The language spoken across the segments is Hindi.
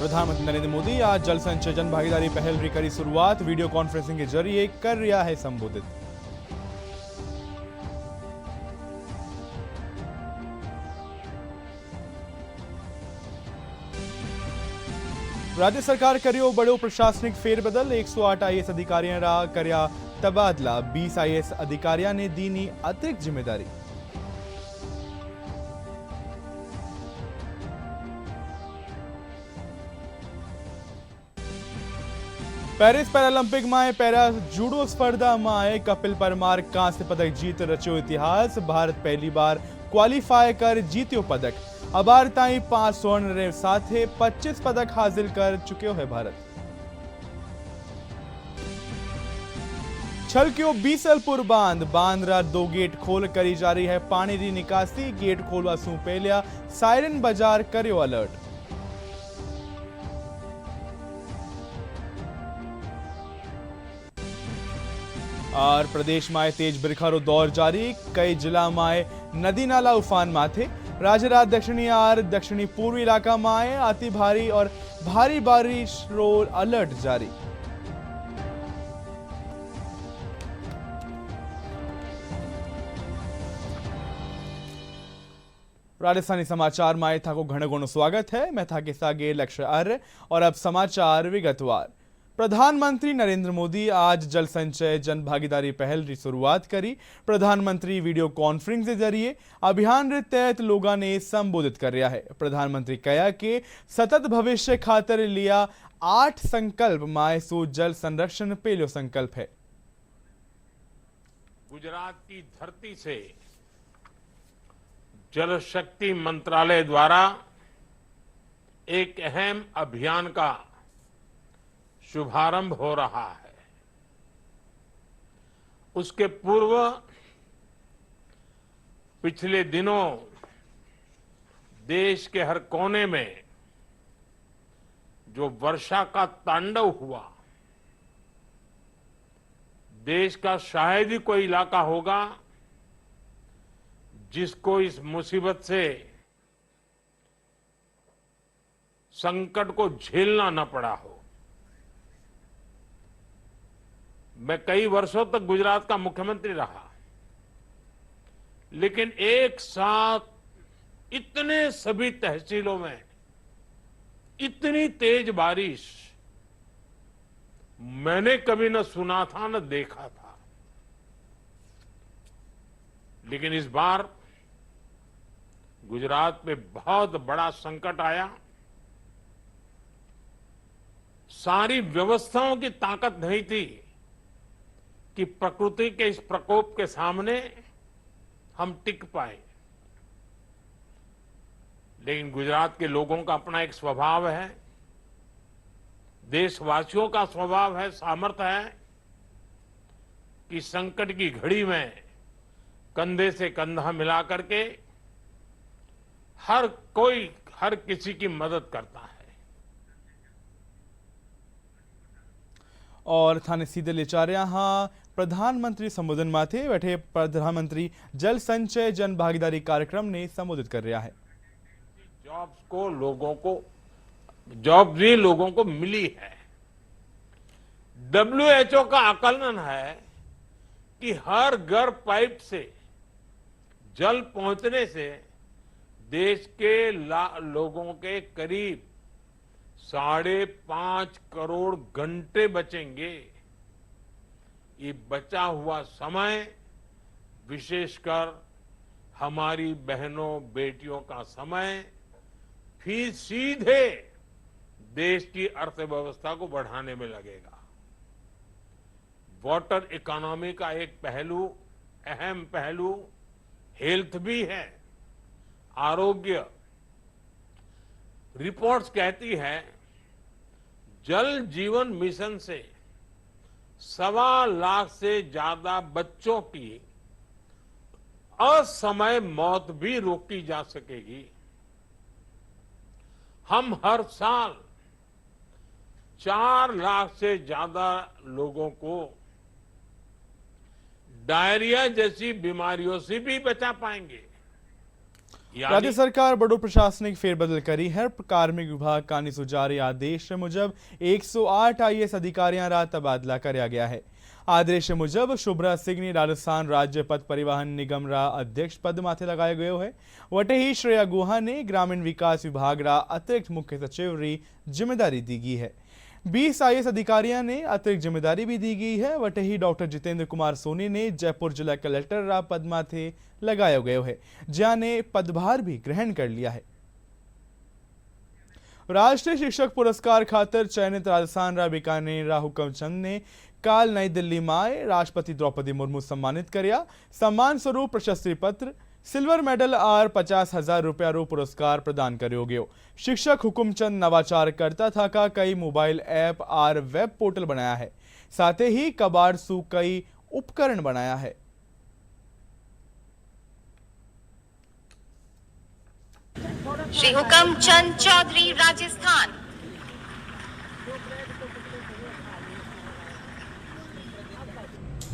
प्रधानमंत्री नरेंद्र मोदी आज जल संचय जन भागीदारी पहल की करी शुरुआत। वीडियो कॉन्फ्रेंसिंग के जरिए कर रहा है संबोधित। राज्य सरकार करियो बड़ो प्रशासनिक फेरबदल। 108 आईएएस अधिकारियों रा कर्या तबादला। 20 आईएएस अधिकारियों ने दी अतिरिक्त जिम्मेदारी। पेरिस पैरालंपिक में पैरा जूडो स्पर्धा में कपिल परमार कांस्य पदक जीत रचो इतिहास। भारत पहली बार क्वालिफाई कर जीत्यो पदक। अबार ताई 5 स्वर्ण रे साथे 25 पदक हासिल कर चुक्यो है भारत। छलक्यो बीसलपुर बांध रा 2 गेट खोल करी जा रही है पानी री निकासी। गेट खोलवा सु पहलिया सायरन बाजार कर्यो अलर्ट। और प्रदेश में तेज बरखारो दौर जारी। कई जिला में नदी नाला उफान माथे। राज्य रात दक्षिणी और दक्षिणी पूर्वी इलाका में अति भारी और भारी बारिश रो अलर्ट जारी। राजस्थानी समाचार में था को घणो स्वागत है। मैं था के सागे लक्ष्य आर्य और अब समाचार विगतवार। प्रधानमंत्री नरेंद्र मोदी आज जल संचय जन भागीदारी पहल की शुरुआत करी। प्रधानमंत्री वीडियो कॉन्फ्रेंस के जरिए अभियान के तहत लोगों ने संबोधित कर रहा है। प्रधानमंत्री कहा कि सतत भविष्य खातर लिया 8 संकल्प में सो जल संरक्षण पहलो संकल्प है। गुजरात की धरती से जल शक्ति मंत्रालय द्वारा एक अहम अभियान का शुभारंभ हो रहा है। उसके पूर्व पिछले दिनों देश के हर कोने में जो वर्षा का तांडव हुआ, देश का शायद ही कोई इलाका होगा जिसको इस मुसीबत से संकट को झेलना न पड़ा हो। मैं कई वर्षों तक गुजरात का मुख्यमंत्री रहा, लेकिन एक साथ इतने सभी तहसीलों में इतनी तेज बारिश मैंने कभी न सुना था न देखा था। लेकिन इस बार गुजरात में बहुत बड़ा संकट आया। सारी व्यवस्थाओं की ताकत नहीं थी कि प्रकृति के इस प्रकोप के सामने हम टिक पाए। लेकिन गुजरात के लोगों का अपना एक स्वभाव है, देशवासियों का स्वभाव है, सामर्थ्य है कि संकट की घड़ी में कंधे से कंधा मिला करके हर कोई हर किसी की मदद करता है। और थाने सीधे ले जा रहे हाँ प्रधानमंत्री संबोधन माथे बैठे। प्रधानमंत्री जल संचय जन भागीदारी कार्यक्रम ने संबोधित कर रहा है। जॉब भी लोगों को मिली है। WHO का आकलन है कि हर घर पाइप से जल पहुंचने से देश के लोगों के करीब 5.5 करोड़ घंटे बचेंगे। ये बचा हुआ समय विशेषकर हमारी बहनों बेटियों का समय फिर सीधे देश की अर्थव्यवस्था को बढ़ाने में लगेगा। वाटर इकोनॉमी का एक पहलू, अहम पहलू हेल्थ भी है, आरोग्य। रिपोर्ट्स कहती है जल जीवन मिशन से 1.25 लाख से ज्यादा बच्चों की असमय मौत भी रोकी जा सकेगी। हम हर साल 4 लाख से ज्यादा लोगों को डायरिया जैसी बीमारियों से भी बचा पाएंगे। राज्य सरकार बड़ो प्रशासनिक फेरबदल करी है। कार्मिक विभाग कानी सुजारी आदेश मुजब 108 IAS अधिकारियों रा तबादला कराया गया है। आदेश मुजब शुभ्रा सिंह ने राजस्थान राज्य पथ परिवहन निगम रा अध्यक्ष पद माथे लगाया गयो है। वटे ही श्रेया गुहा ने ग्रामीण विकास विभाग रा अतिरिक्त मुख्य सचिव री जिम्मेदारी दी गई है। 20 IAS अधिकारियों ने अतिरिक्त जिम्मेदारी भी दी गई है। वटे ही डॉक्टर जितेंद्र कुमार सोनी ने जयपुर जिला कलेक्टर रा पद माथे लगाया गयो है, ज्यां ने पदभार भी ग्रहण कर लिया है। राष्ट्रीय शिक्षक पुरस्कार खातर चयनित राजस्थान रा बीकानेर रा हुकमचंद ने काल नई दिल्ली में राष्ट्रपति द्रौपदी मुर्मू सम्मानित कर्या। सम्मान स्वरूप प्रशस्ति पत्र, सिल्वर मेडल और 50,000 रुपया रो पुरस्कार प्रदान करो गयो। शिक्षक हुकुमचंद नवाचार करता था का कई मोबाइल ऐप और वेब पोर्टल बनाया है, साथ ही कबाड़ सु कई उपकरण बनाया है। श्री हुकमचंद चौधरी, राजस्थान।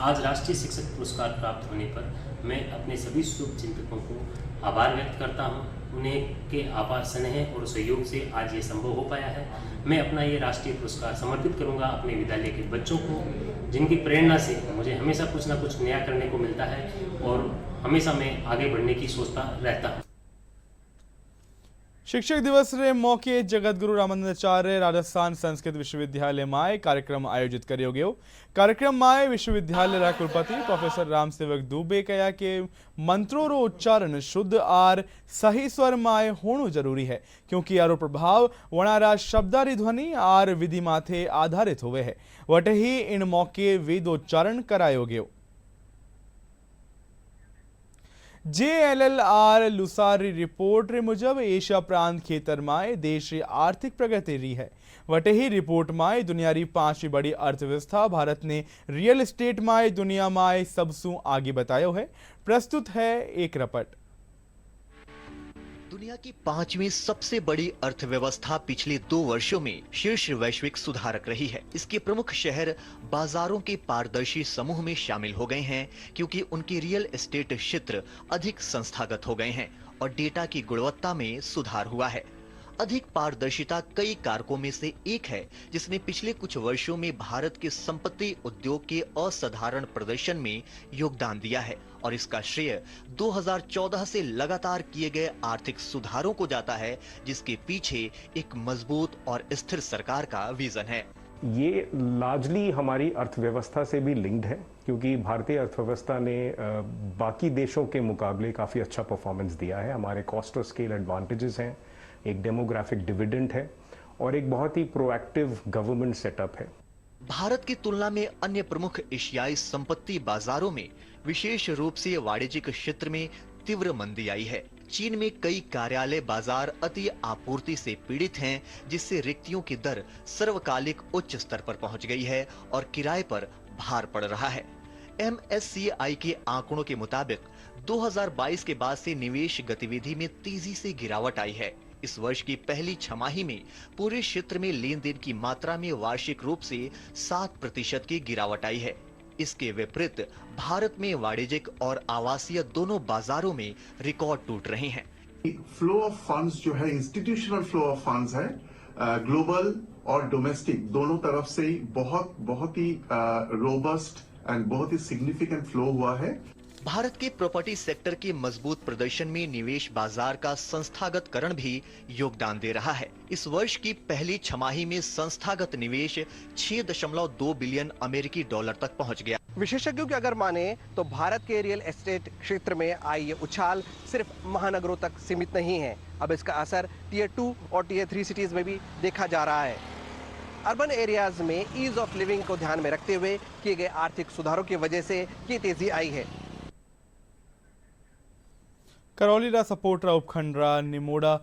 आज राष्ट्रीय शिक्षक पुरस्कार प्राप्त होने पर मैं अपने सभी शुभचिंतकों को आभार व्यक्त करता हूं। उन्हें के आभार, स्नेह और सहयोग से आज ये संभव हो पाया है। मैं अपना ये राष्ट्रीय पुरस्कार समर्पित करूंगा अपने विद्यालय के बच्चों को, जिनकी प्रेरणा से मुझे हमेशा कुछ ना कुछ नया करने को मिलता है और हमेशा मैं आगे बढ़ने की सोचता रहता हूँ। शिक्षक दिवस रे मौके जगत गुरु रामानंदाचार्य राजस्थान संस्कृत विश्वविद्यालय में कार्यक्रम आयोजित करो गयो। कार्यक्रम में विश्वविद्यालय रा कुलपति प्रोफेसर राम सेवक दुबे कहा कि मंत्रों रो उच्चारण शुद्ध और सही स्वर में होना जरूरी है, क्योंकि यारो प्रभाव वणारा शब्दारी ध्वनि और विधि माथे आधारित हुए है। वटे ही इन मौके वेदोच्चारण करायो गयो। JLLR लुसारी रिपोर्ट रे मुजब एशिया प्रांत खेतर में देश की आर्थिक प्रगति रही है। वटे ही रिपोर्ट में दुनिया की 5वीं बड़ी अर्थव्यवस्था भारत ने रियल एस्टेट में दुनिया में सबसू आगे बतायो है। प्रस्तुत है एक रपट। दुनिया की 5वीं सबसे बड़ी अर्थव्यवस्था पिछले 2 वर्षों में शीर्ष वैश्विक सुधारक रही है। इसके प्रमुख शहर बाजारों के पारदर्शी समूह में शामिल हो गए हैं, क्योंकि उनके रियल एस्टेट क्षेत्र अधिक संस्थागत हो गए हैं और डेटा की गुणवत्ता में सुधार हुआ है। अधिक पारदर्शिता कई कारकों में से एक है जिसने पिछले कुछ वर्षों में भारत के संपत्ति उद्योग के असाधारण प्रदर्शन में योगदान दिया है और इसका श्रेय 2014 से लगातार किए गए आर्थिक सुधारों को जाता है, जिसके पीछे एक मजबूत और स्थिर सरकार का विजन है। ये लार्जली हमारी अर्थव्यवस्था से भी लिंक्ड है, क्योंकि भारतीय अर्थव्यवस्था ने बाकी देशों के मुकाबले काफ़ी अच्छा परफॉर्मेंस दिया है। हमारे कॉस्ट और स्केल एडवांटेजेस हैं, एक डेमोग्राफिक डिविडेंड है और एक बहुत ही प्रोएक्टिव गवर्नमेंट सेटअप है। भारत की तुलना में अन्य प्रमुख एशियाई संपत्ति बाजारों में विशेष रूप से वाणिज्यिक क्षेत्र में तीव्र मंदी आई है। चीन में कई कार्यालय बाजार अति आपूर्ति से पीड़ित हैं, जिससे रिक्तियों की दर सर्वकालिक उच्च स्तर पर पहुंच गई है और किराए पर भार पड़ रहा है। MSCI के आंकड़ों के मुताबिक 2022 के बाद से निवेश गतिविधि में तेजी से गिरावट आई है। इस वर्ष की पहली छमाही में पूरे क्षेत्र में लेन देन की मात्रा में वार्षिक रूप से 7% की गिरावट आई है। इसके विपरीत भारत में वाणिज्यिक और आवासीय दोनों बाजारों में रिकॉर्ड टूट रहे हैं। फ्लो ऑफ फंड्स जो है, इंस्टीट्यूशनल फ्लो ऑफ फंड्स है, ग्लोबल और डोमेस्टिक दोनों तरफ से बहुत ही रोबस्ट एंड बहुत ही सिग्निफिकेंट फ्लो हुआ है। भारत के प्रॉपर्टी सेक्टर के मजबूत प्रदर्शन में निवेश बाजार का संस्थागतकरण भी योगदान दे रहा है। इस वर्ष की पहली छमाही में संस्थागत निवेश 6.2 बिलियन अमेरिकी डॉलर तक पहुंच गया। विशेषज्ञों की अगर माने तो भारत के रियल एस्टेट क्षेत्र में आई ये उछाल सिर्फ महानगरों तक सीमित नहीं है। अब इसका असर टियर 2 और टियर 3 सिटीज में भी देखा जा रहा है। अर्बन एरियाज में ईज ऑफ लिविंग को ध्यान में रखते हुए किए गए आर्थिक सुधारों की वजह से ये तेजी आई है। करौली रा सपोर्टरा उपखंड रा निमोड़ा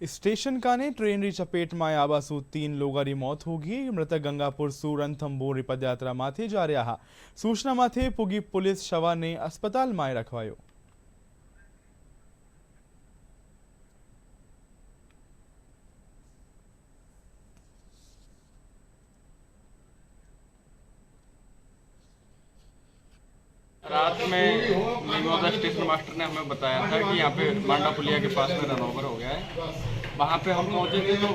स्टेशन का ने ट्रेन री चपेट में आवासु 3 लोगों की मौत होगी। मृतक गंगापुर सु रणथंबोर पदयात्रा माथे जा रहा। सूचना माथे पुगी पुलिस शवा ने अस्पताल में रखवायो। रात में सरगोजा स्टेशन मास्टर ने हमें बताया था कि यहाँ पे बांडा पुलिया के पास में रन ओवर हो गया है। वहाँ पे हम पहुँचे थे तो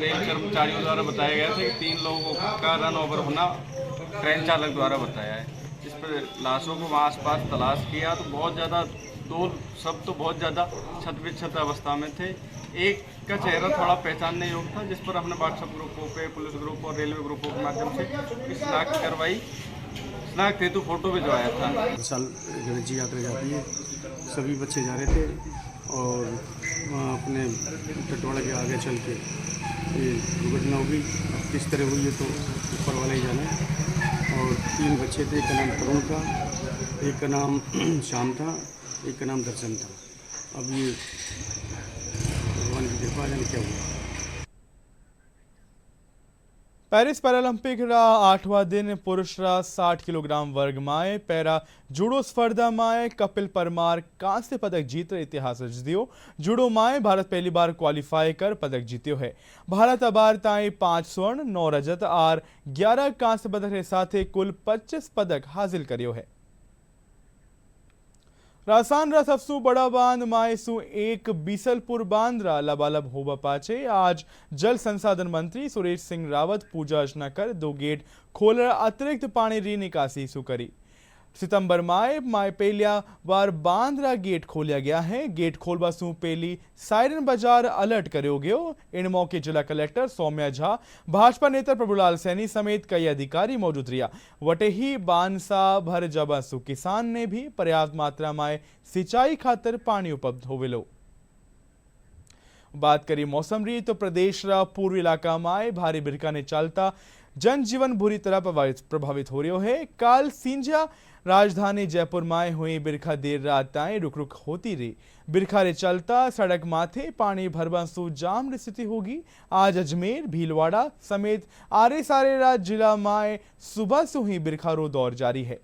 रेल कर्मचारियों द्वारा बताया गया था कि 3 लोगों का रन ओवर होना ट्रेन चालक द्वारा बताया है। जिस पर लाशों को वहाँ आसपास तलाश किया तो बहुत ज़्यादा सब तो बहुत ज़्यादा क्षत अवस्था में थे। एक का चेहरा थोड़ा पहचानने योग्य था, जिस पर हमने व्हाट्सएप ग्रुपों पे, पुलिस ग्रुप और रेलवे ग्रुपों के माध्यम से शिनाख्त करवाई, शिनाख्त हेतु फोटो भिजवाया था। साल गणेश जी यात्रा जाती है, सभी बच्चे जा रहे थे और वहाँ अपने टटवाड़ा के आगे चल के ये दुर्घटना हो गई। किस तरह हुई है तो ऊपर वाले ही जाने। और 3 बच्चे थे, एक का नाम तरुण था, एक का नाम श्याम था, एक का नाम दर्शन था। अब ये भगवान की कृपा जाने क्या हुआ। पेरिस पैरालंपिक रा 8वां दिन पुरुष रा 60 किलोग्राम वर्ग माए पैरा जूडो स्पर्धा माए कपिल परमार कांस्य पदक जीत इतिहास रच दियो। जूडो माए भारत पहली बार क्वालिफाई कर पदक जीत्यो है। भारत अबार ताई 5 स्वर्ण 9 रजत और 11 कांस्य पदक के साथ कुल 25 पदक हासिल करियो है। राजस्थान रा सबसु बड़ा बांध माए सु एक बीसलपुर बांध रा लबालब होबा पाचे। आज जल संसाधन मंत्री सुरेश सिंह रावत पूजा अर्चना कर 2 गेट खोल अतिरिक्त पानी री निकासी सु करी। सितंबर माए पहलिया बार बांध रा गेट खोलिया गया है। गेट खोलवा सु पहली सायरन बाजार अलर्ट करो गयो। इन मौके जिला कलेक्टर सौम्या झा, भाजपा नेता प्रभुलाल सैनी समेत कई अधिकारी मौजूद रिया। वटे ही बानसा भर जबा सु किसान ने भी पर्याप्त मात्रा में सिंचाई खातर पानी उपलब्ध होवेलो। बात करी मौसम री तो प्रदेश रा पूर्वी इलाका में भारी बिरखा ने चलता जनजीवन बुरी तरह प्रभावित हो रही है। काल सिंजा राजधानी जयपुर में हुई बिरखा देर रात ताई रुक रुक होती रही। बिरखा रे चलता सड़क माथे पानी भरवा सु जाम स्थिति होगी। आज अजमेर भीलवाड़ा समेत आरे सारे रात जिला में सुबह से ही बिरखा रो दौर जारी है।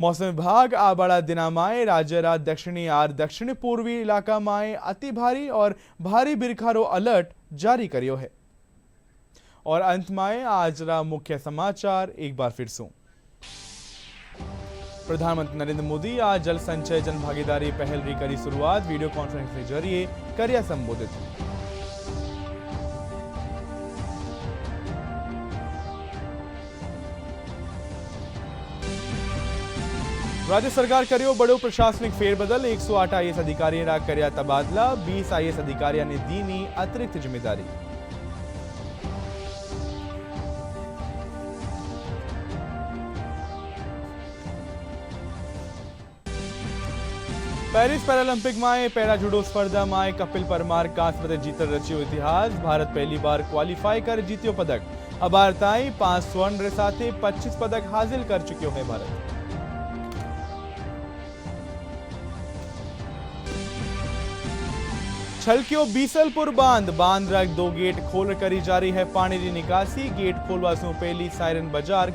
मौसम विभाग आ बड़ा दिना माए राज्य रा दक्षिणी और दक्षिण पूर्वी इलाका में अति भारी और भारी बिरखा रो अलर्ट जारी करियो है। और अंत में आज रा मुख्य समाचार एक बार फिर से। प्रधानमंत्री नरेंद्र मोदी आज जल संचय जन भागीदारी पहल री करी शुरुआत। वीडियो कॉन्फ्रेंस के जरिए करिया संबोधित। राज्य सरकार करियो बड़ो प्रशासनिक फेरबदल। 108 IAS अधिकारी रा करिया तबादला। 20 IAS अधिकारी ने दीनी अतिरिक्त जिम्मेदारी। पेरिस पैरालंपिक में पैरा जूडो स्पर्धा में कपिल परमार कांस्य पदक जीतर रचियो इतिहास। भारत पहली बार क्वालिफाई कर जीतियो पदक। अबार ताई 5 स्वर्ण रे साथे 25 पदक हासिल कर चुक्यो है भारत। छलकियो बीसलपुर बांध रा 2 गेट खोल करी जारी है पानी री निकासी। गेट खोलवा सु पहली सायरन बाजार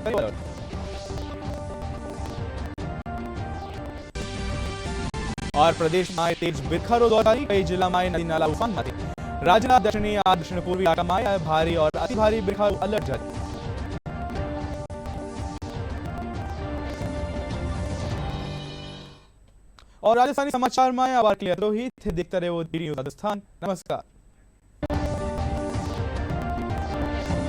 और प्रदेश में तेज बिरखा रो दौर जारी। कई जिला में नदी नाला उफान में। राज्य दक्षिणी और दक्षिण पूर्वी इलाका में भारी और अति भारी बिरखा अलर्ट जारी। और राजस्थानी समाचार में आवार क्लियर रोहित देखते रहे वो राजस्थान। नमस्कार।